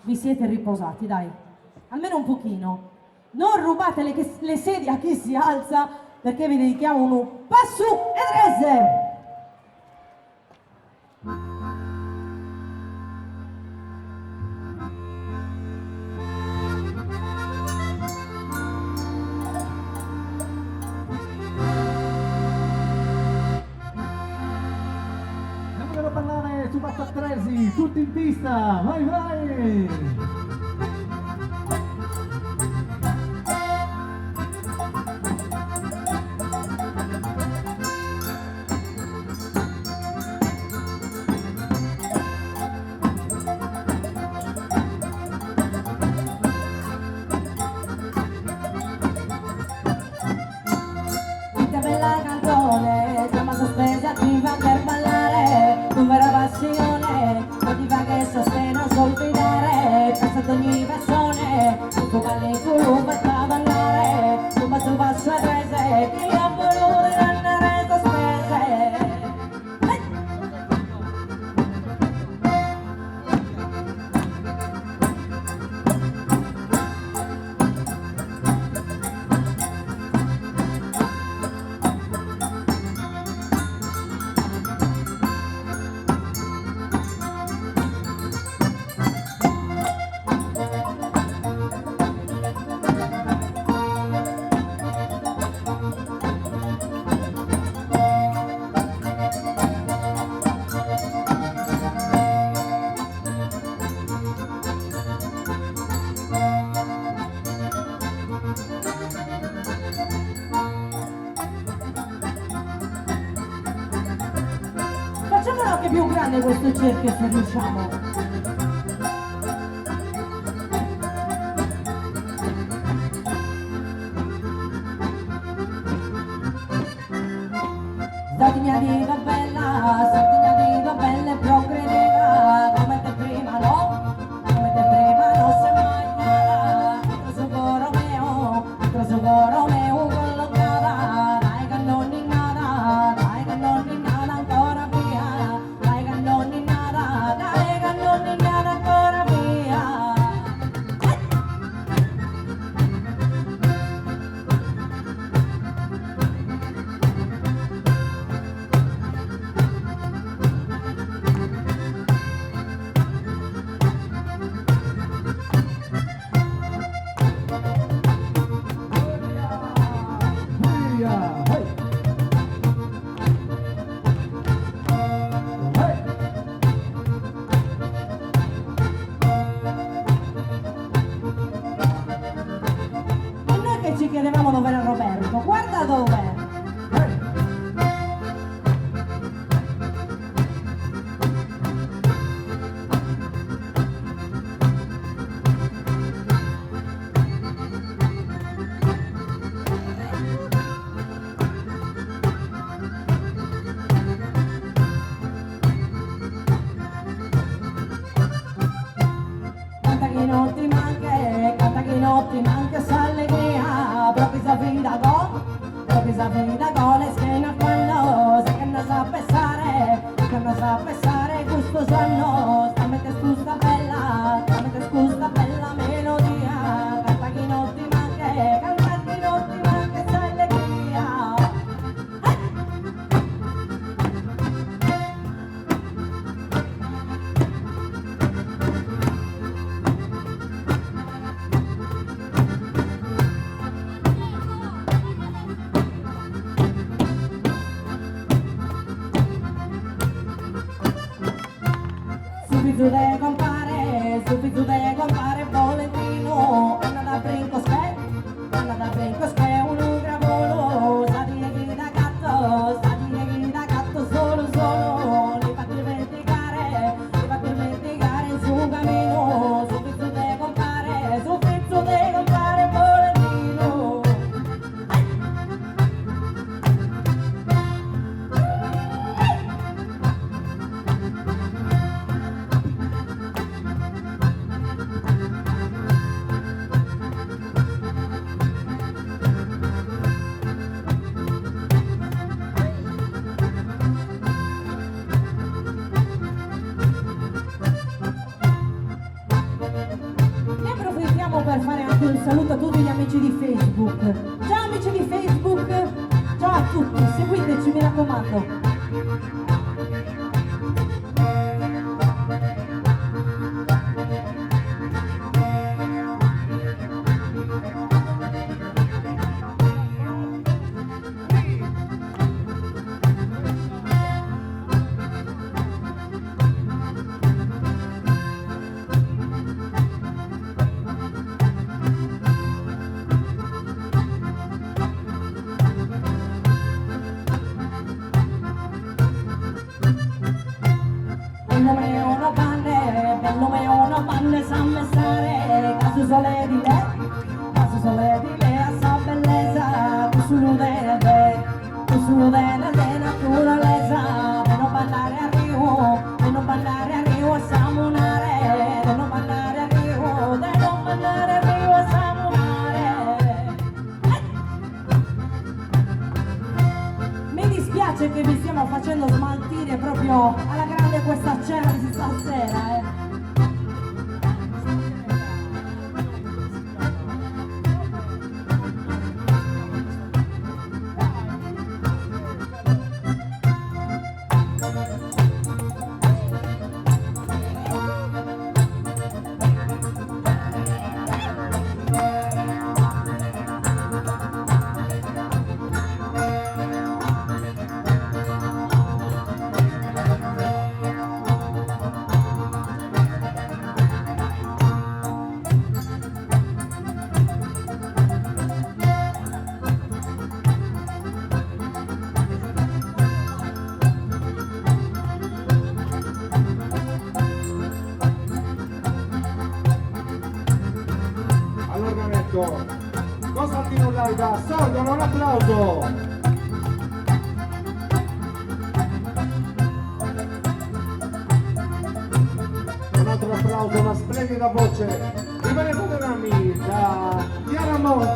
vi siete riposati, dai, almeno un pochino. Non rubate le sedie a chi si alza, perché vi dedichiamo un passo e rese! Andiamo a parlare su Basta Tresi, tutti in pista, vai vai! Bella canzone, trama sospesa attiva per ballare, con vera passione, motiva che sostiene sul fidare, passa ad ogni persone, tutto balli curva e fa ballare, un passo a rese, chi ha voluto andare sospese. Facciamolo anche più grande questo cerchio se riusciamo. Sardigna di bella, Sardigna di bella e progrediva, come te prima no, come te prima non si mai nada, altro sogoro meo, collocata, dai che non è nada, dai che non è nada ancora via, dai che non è nada, dai che non è nada ancora via. Via, vai! Vai! E noi che ci chiedevamo dove era Roberto, guarda dov'è! Vai! Canta che non ti manca s'allegria, proprio sa fin da go, proprio sa fin da go, le schiena fanno, se che non sa pensare, che non sa pensare, gusto sanno, stammente scusa bella melodia, canta che non ti manca s'allegria. Subito de compare Valentino, Anna da Brinco che un gravolo, sa di da gatto solo, li fatti dimenticare il suo cammino, subito de compare Valentino. per fare anche un saluto a tutti gli amici di Facebook. Ciao amici di Facebook, ciao a tutti, seguiteci mi raccomando. Bello mio una panne sa messare, caso sole di lei, a sa bellezza, tu solo delle naturalezza, per non parlare a Rio, a Samunare, per non parlare a Rio, a Samunare. Mi dispiace che vi stiamo facendo smaltire proprio alla grande questa cena di stasera, Costantino Laiga, sorgono un applauso! Un altro applauso, una splendida voce di Veneto Denami, da Chiara Mora.